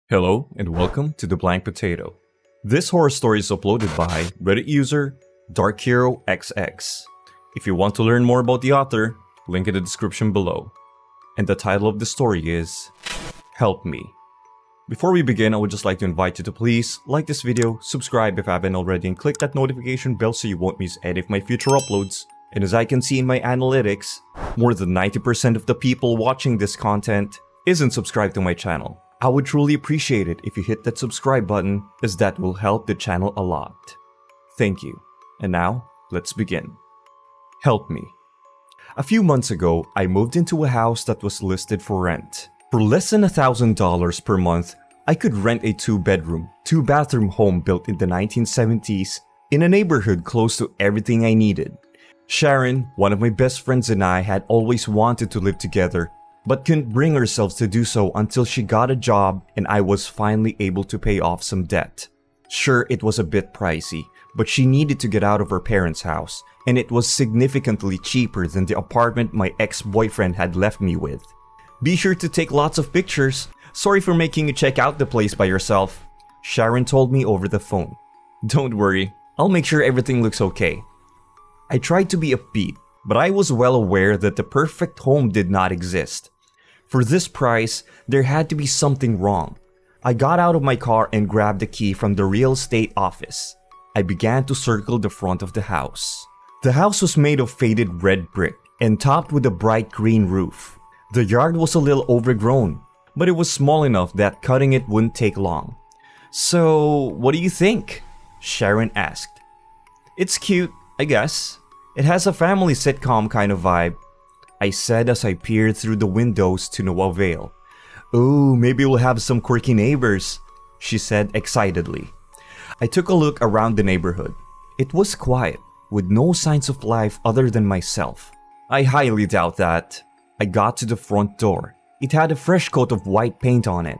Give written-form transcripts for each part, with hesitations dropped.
Hello and welcome to The Blank Potato. This horror story is uploaded by Reddit user darkheroxx. If you want to learn more about the author, link in the description below. And the title of the story is Help Me. Before we begin, I would just like to invite you to please like this video, subscribe if you haven't already, and click that notification bell so you won't miss any of my future uploads. And as I can see in my analytics, more than 90% of the people watching this content isn't subscribed to my channel. I would truly appreciate it if you hit that subscribe button, as that will help the channel a lot. Thank you. And now, let's begin. Help me. A few months ago, I moved into a house that was listed for rent. For less than $1,000 per month, I could rent a 2-bedroom, 2-bathroom home built in the 1970s in a neighborhood close to everything I needed. Sharon, one of my best friends, and I had always wanted to live together, but couldn't bring ourselves to do so until she got a job and I was finally able to pay off some debt. Sure, it was a bit pricey, but she needed to get out of her parents' house, and it was significantly cheaper than the apartment my ex-boyfriend had left me with. Be sure to take lots of pictures. Sorry for making you check out the place by yourself, Sharon told me over the phone. Don't worry, I'll make sure everything looks okay. I tried to be upbeat, but I was well aware that the perfect home did not exist. For this price, there had to be something wrong. I got out of my car and grabbed the key from the real estate office. I began to circle the front of the house. The house was made of faded red brick and topped with a bright green roof. The yard was a little overgrown, but it was small enough that cutting it wouldn't take long. So, what do you think? Sharon asked. It's cute, I guess. It has a family sitcom kind of vibe, I said as I peered through the windows to no avail. Oh, maybe we'll have some quirky neighbors, she said excitedly. I took a look around the neighborhood. It was quiet, with no signs of life other than myself. I highly doubt that. I got to the front door. It had a fresh coat of white paint on it.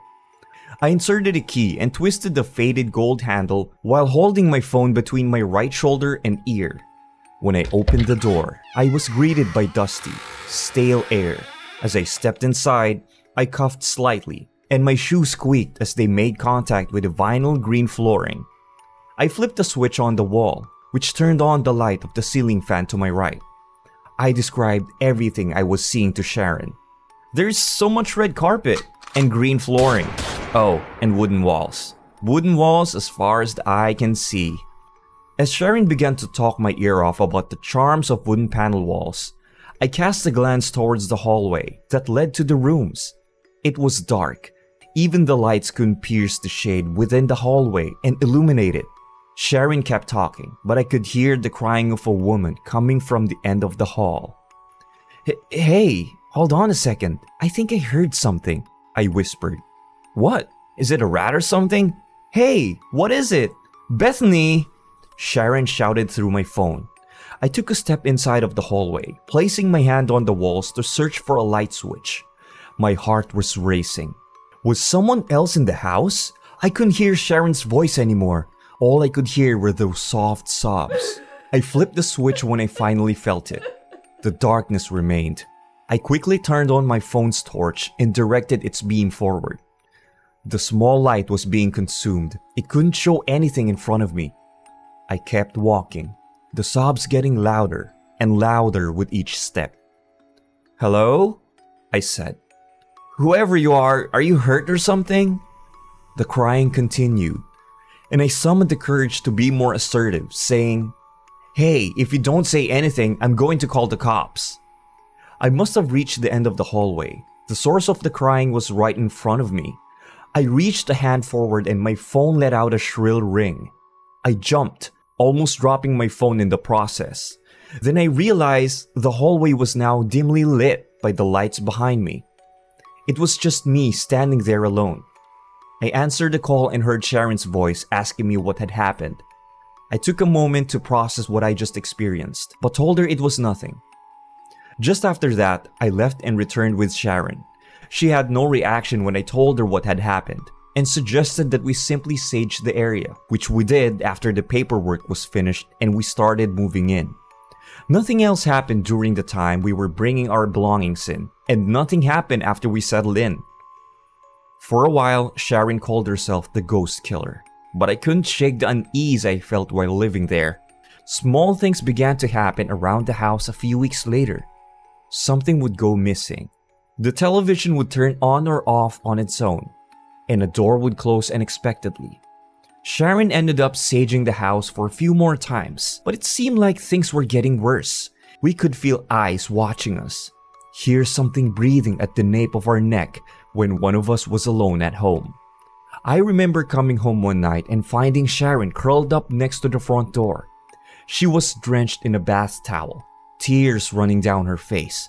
I inserted a key and twisted the faded gold handle while holding my phone between my right shoulder and ear. When I opened the door, I was greeted by dusty, stale air. As I stepped inside, I coughed slightly, and my shoes squeaked as they made contact with the vinyl green flooring. I flipped a switch on the wall, which turned on the light of the ceiling fan to my right. I described everything I was seeing to Sharon. There's so much red carpet and green flooring. Oh, and wooden walls. Wooden walls as far as the eye can see. As Sharon began to talk my ear off about the charms of wooden panel walls, I cast a glance towards the hallway that led to the rooms. It was dark. Even the lights couldn't pierce the shade within the hallway and illuminate it. Sharon kept talking, but I could hear the crying of a woman coming from the end of the hall. Hey, hold on a second. I think I heard something, I whispered. What? Is it a rat or something? Hey, what is it? Bethany! Sharon shouted through my phone. I took a step inside of the hallway, placing my hand on the walls to search for a light switch. My heart was racing. Was someone else in the house? I couldn't hear Sharon's voice anymore. All I could hear were those soft sobs. I flipped the switch when I finally felt it. The darkness remained. I quickly turned on my phone's torch and directed its beam forward. The small light was being consumed. It couldn't show anything in front of me. I kept walking, the sobs getting louder and louder with each step. Hello? I said. Whoever you are you hurt or something? The crying continued, and I summoned the courage to be more assertive, saying, Hey, if you don't say anything, I'm going to call the cops. I must have reached the end of the hallway. The source of the crying was right in front of me. I reached a hand forward and my phone let out a shrill ring. I jumped, almost dropping my phone in the process. Then I realized the hallway was now dimly lit by the lights behind me. It was just me standing there alone. I answered the call and heard Sharon's voice asking me what had happened. I took a moment to process what I just experienced, but told her it was nothing. Just after that, I left and returned with Sharon. She had no reaction when I told her what had happened, and suggested that we simply sage the area, which we did after the paperwork was finished and we started moving in. Nothing else happened during the time we were bringing our belongings in, and nothing happened after we settled in. For a while, Sharon called herself the ghost killer, but I couldn't shake the unease I felt while living there. Small things began to happen around the house a few weeks later. Something would go missing. The television would turn on or off on its own, and a door would close unexpectedly. Sharon ended up saging the house for a few more times, but it seemed like things were getting worse. We could feel eyes watching us, hear something breathing at the nape of our neck when one of us was alone at home. I remember coming home one night and finding Sharon curled up next to the front door. She was drenched in a bath towel, tears running down her face.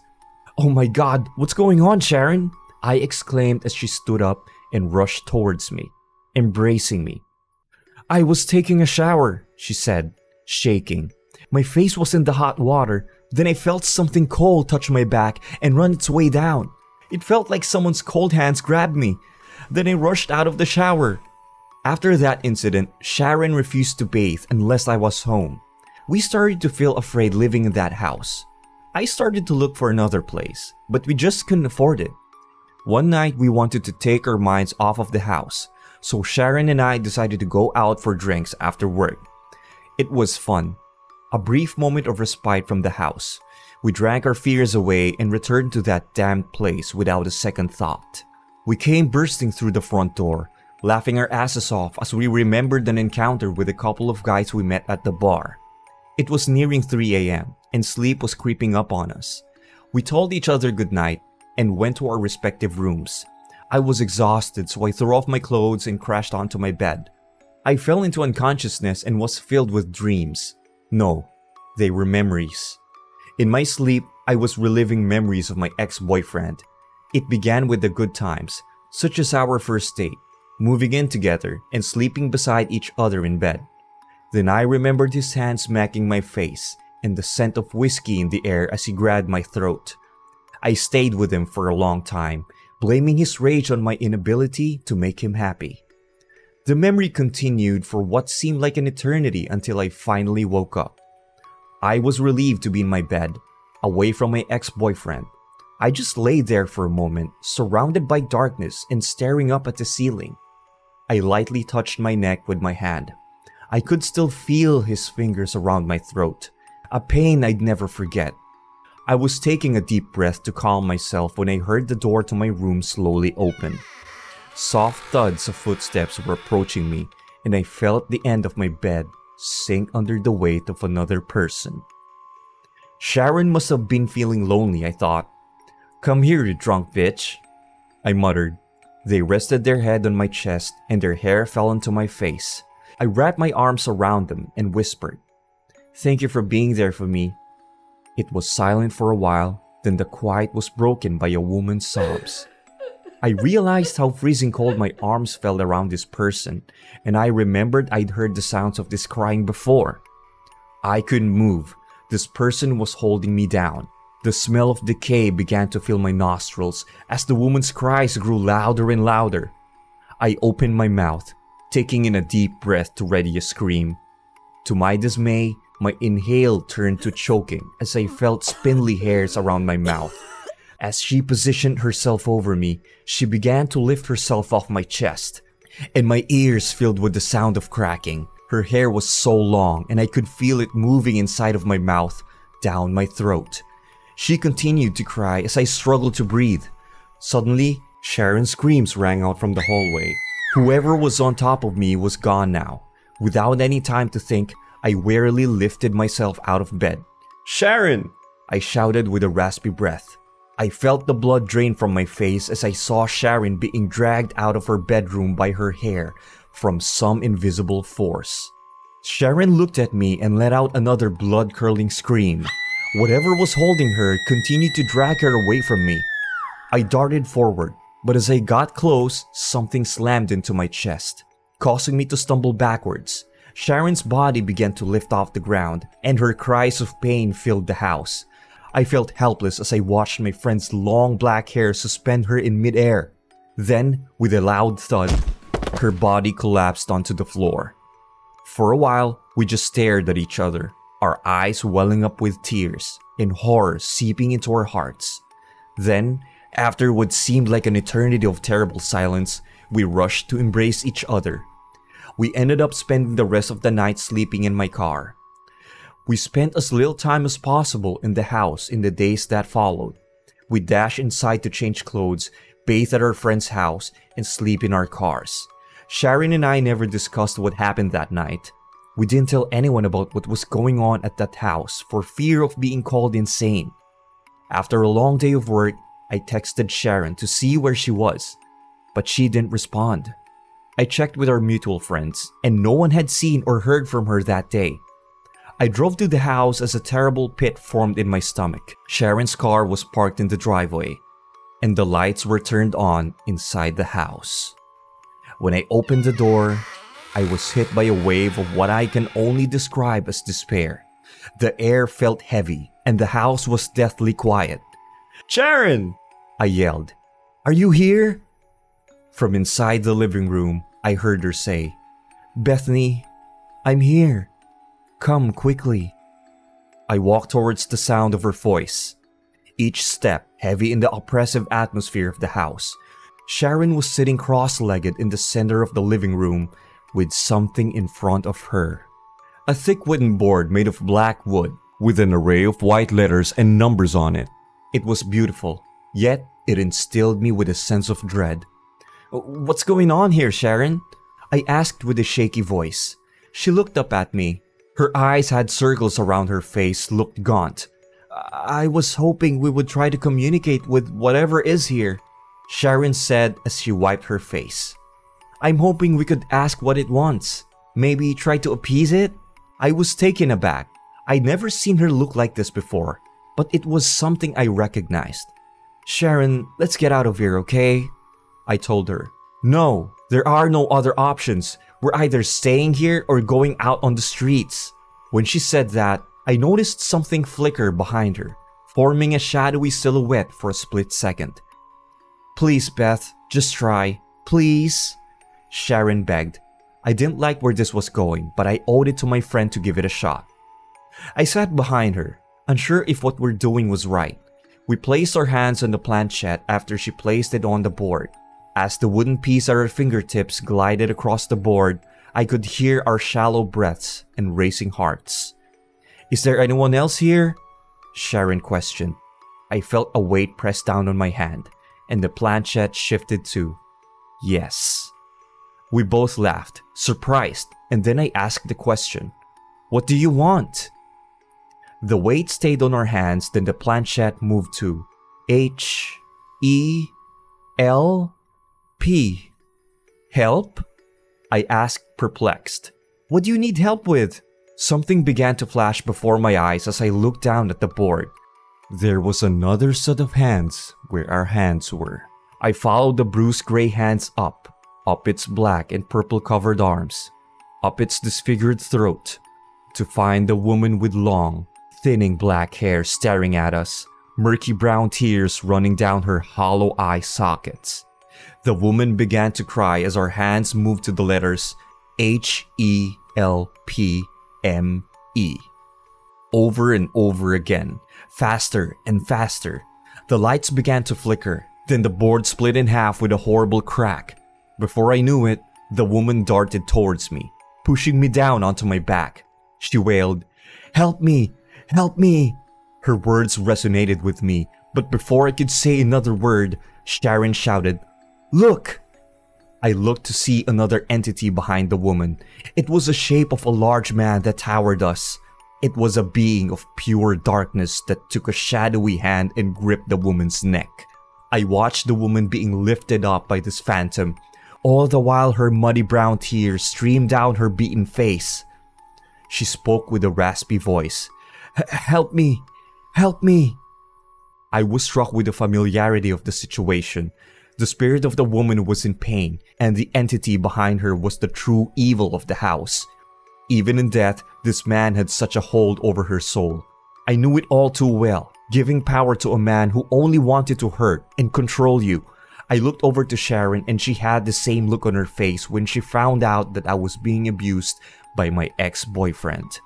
"Oh my God, what's going on, Sharon?" I exclaimed as she stood up and rushed towards me, embracing me. "I was taking a shower," she said, shaking. "My face was in the hot water, then I felt something cold touch my back and run its way down. It felt like someone's cold hands grabbed me. Then I rushed out of the shower." After that incident, Sharon refused to bathe unless I was home. We started to feel afraid living in that house. I started to look for another place, but we just couldn't afford it. One night we wanted to take our minds off of the house, so Sharon and I decided to go out for drinks after work. It was fun. A brief moment of respite from the house. We drank our fears away and returned to that damned place without a second thought. We came bursting through the front door, laughing our asses off as we remembered an encounter with a couple of guys we met at the bar. It was nearing 3 a.m. and sleep was creeping up on us. We told each other goodnight and went to our respective rooms. I was exhausted, so I threw off my clothes and crashed onto my bed. I fell into unconsciousness and was filled with dreams. No, they were memories. In my sleep, I was reliving memories of my ex-boyfriend. It began with the good times, such as our first date, moving in together, and sleeping beside each other in bed. Then I remembered his hand smacking my face and the scent of whiskey in the air as he grabbed my throat. I stayed with him for a long time, blaming his rage on my inability to make him happy. The memory continued for what seemed like an eternity until I finally woke up. I was relieved to be in my bed, away from my ex-boyfriend. I just lay there for a moment, surrounded by darkness and staring up at the ceiling. I lightly touched my neck with my hand. I could still feel his fingers around my throat, a pain I'd never forget. I was taking a deep breath to calm myself when I heard the door to my room slowly open. Soft thuds of footsteps were approaching me, and I felt the end of my bed sink under the weight of another person. Sharon must have been feeling lonely, I thought. "Come here, you drunk bitch," I muttered. They rested their head on my chest and their hair fell onto my face. I wrapped my arms around them and whispered, "Thank you for being there for me." It was silent for a while, then the quiet was broken by a woman's sobs. I realized how freezing cold my arms felt around this person, and I remembered I'd heard the sounds of this crying before. I couldn't move. This person was holding me down. The smell of decay began to fill my nostrils as the woman's cries grew louder and louder. I opened my mouth, taking in a deep breath to ready a scream. To my dismay, my inhale turned to choking as I felt spindly hairs around my mouth. As she positioned herself over me, she began to lift herself off my chest, and my ears filled with the sound of cracking. Her hair was so long, and I could feel it moving inside of my mouth, down my throat. She continued to cry as I struggled to breathe. Suddenly, Sharon's screams rang out from the hallway. Whoever was on top of me was gone now. Without any time to think, I wearily lifted myself out of bed. "Sharon!" I shouted with a raspy breath. I felt the blood drain from my face as I saw Sharon being dragged out of her bedroom by her hair from some invisible force. Sharon looked at me and let out another blood-curdling scream. Whatever was holding her continued to drag her away from me. I darted forward, but as I got close, something slammed into my chest, causing me to stumble backwards. Sharon's body began to lift off the ground, and her cries of pain filled the house. I felt helpless as I watched my friend's long black hair suspend her in midair. Then, with a loud thud, her body collapsed onto the floor. For a while, we just stared at each other, our eyes welling up with tears and horror seeping into our hearts. Then, after what seemed like an eternity of terrible silence, We rushed to embrace each other. We ended up spending the rest of the night sleeping in my car. We spent as little time as possible in the house in the days that followed. We dashed inside to change clothes, bathe at our friend's house, and sleep in our cars. Sharon and I never discussed what happened that night. We didn't tell anyone about what was going on at that house for fear of being called insane. After a long day of work, I texted Sharon to see where she was, but she didn't respond. I checked with our mutual friends, and no one had seen or heard from her that day. I drove to the house as a terrible pit formed in my stomach. Sharon's car was parked in the driveway, and the lights were turned on inside the house. When I opened the door, I was hit by a wave of what I can only describe as despair. The air felt heavy, and the house was deathly quiet. "Sharon!" I yelled. "Are you here?" From inside the living room, I heard her say, "Bethany, I'm here. Come quickly." I walked towards the sound of her voice, each step heavy in the oppressive atmosphere of the house. Sharon was sitting cross-legged in the center of the living room with something in front of her. A thick wooden board made of black wood with an array of white letters and numbers on it. It was beautiful, yet it instilled me with a sense of dread. "What's going on here, Sharon?" I asked with a shaky voice. She looked up at me. Her eyes had circles around her face, looked gaunt. "I was hoping we would try to communicate with whatever is here," Sharon said as she wiped her face. "I'm hoping we could ask what it wants. Maybe try to appease it?" I was taken aback. I'd never seen her look like this before, but it was something I recognized. "Sharon, let's get out of here, okay?" I told her. "No, there are no other options. We're either staying here or going out on the streets." When she said that, I noticed something flicker behind her, forming a shadowy silhouette for a split second. "Please, Beth, just try. Please," Sharon begged. I didn't like where this was going, but I owed it to my friend to give it a shot. I sat behind her, unsure if what we're doing was right. We placed our hands on the planchette after she placed it on the board. As the wooden piece at her fingertips glided across the board, I could hear our shallow breaths and racing hearts. "Is there anyone else here?" Sharon questioned. I felt a weight press down on my hand, and the planchette shifted to yes. We both laughed, surprised, and then I asked the question, "What do you want?" The weight stayed on our hands, then the planchette moved to H-E-L-P. "Help?" I asked, perplexed. "What do you need help with?" Something began to flash before my eyes as I looked down at the board. There was another set of hands where our hands were. I followed the bruised gray hands up its black and purple covered arms, up its disfigured throat, to find the woman with long, thinning black hair staring at us, murky brown tears running down her hollow eye sockets. The woman began to cry as our hands moved to the letters H-E-L-P-M-E. Over and over again, faster and faster. The lights began to flicker, then the board split in half with a horrible crack. Before I knew it, the woman darted towards me, pushing me down onto my back. She wailed, "Help me! Help me!" Her words resonated with me, but before I could say another word, Sharon shouted, "Look!" I looked to see another entity behind the woman. It was the shape of a large man that towered us. It was a being of pure darkness that took a shadowy hand and gripped the woman's neck. I watched the woman being lifted up by this phantom, all the while her muddy brown tears streamed down her beaten face. She spoke with a raspy voice. "Help me! Help me!" I was struck with the familiarity of the situation. The spirit of the woman was in pain, and the entity behind her was the true evil of the house. Even in death, this man had such a hold over her soul. I knew it all too well, giving power to a man who only wanted to hurt and control you. I looked over to Sharon and she had the same look on her face when she found out that I was being abused by my ex-boyfriend.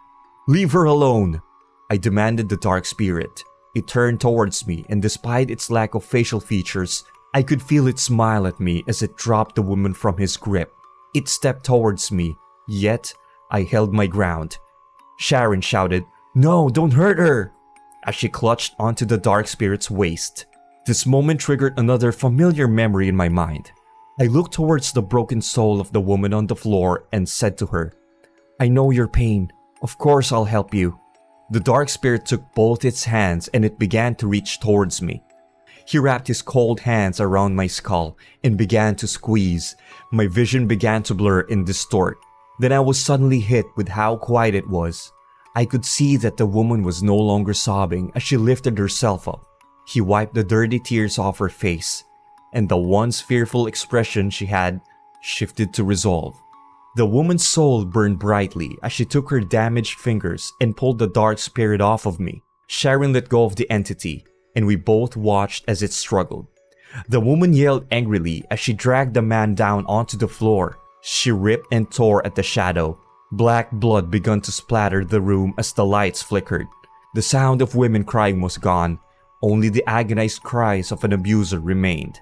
"Leave her alone!" I demanded the dark spirit. It turned towards me, and despite its lack of facial features, I could feel it smile at me as it dropped the woman from his grip. It stepped towards me, yet I held my ground. Sharon shouted, "No, don't hurt her!" as she clutched onto the dark spirit's waist. This moment triggered another familiar memory in my mind. I looked towards the broken soul of the woman on the floor and said to her, "I know your pain. Of course I'll help you." The dark spirit took both its hands and it began to reach towards me. He wrapped his cold hands around my skull and began to squeeze. My vision began to blur and distort. Then I was suddenly hit with how quiet it was. I could see that the woman was no longer sobbing as she lifted herself up. He wiped the dirty tears off her face, and the once fearful expression she had shifted to resolve. The woman's soul burned brightly as she took her damaged fingers and pulled the dark spirit off of me. Sharon let go of the entity, and we both watched as it struggled. The woman yelled angrily as she dragged the man down onto the floor. She ripped and tore at the shadow. Black blood began to splatter the room as the lights flickered. The sound of women crying was gone. Only the agonized cries of an abuser remained.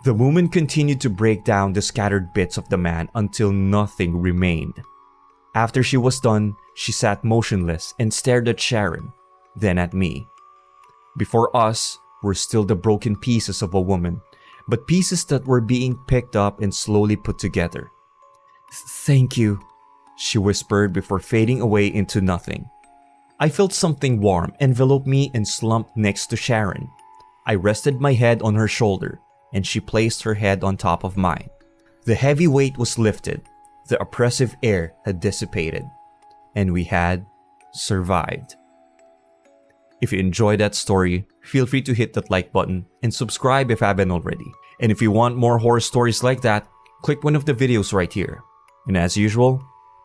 The woman continued to break down the scattered bits of the man until nothing remained. After she was done, she sat motionless and stared at Sharon, then at me. Before us were still the broken pieces of a woman, but pieces that were being picked up and slowly put together. "Thank you," she whispered before fading away into nothing. I felt something warm envelop me and slumped next to Sharon. I rested my head on her shoulder, and she placed her head on top of mine. The heavy weight was lifted, the oppressive air had dissipated, and we had survived. If you enjoyed that story, feel free to hit that like button and subscribe if you haven't already. And if you want more horror stories like that, click one of the videos right here. And as usual,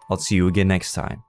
I'll see you again next time.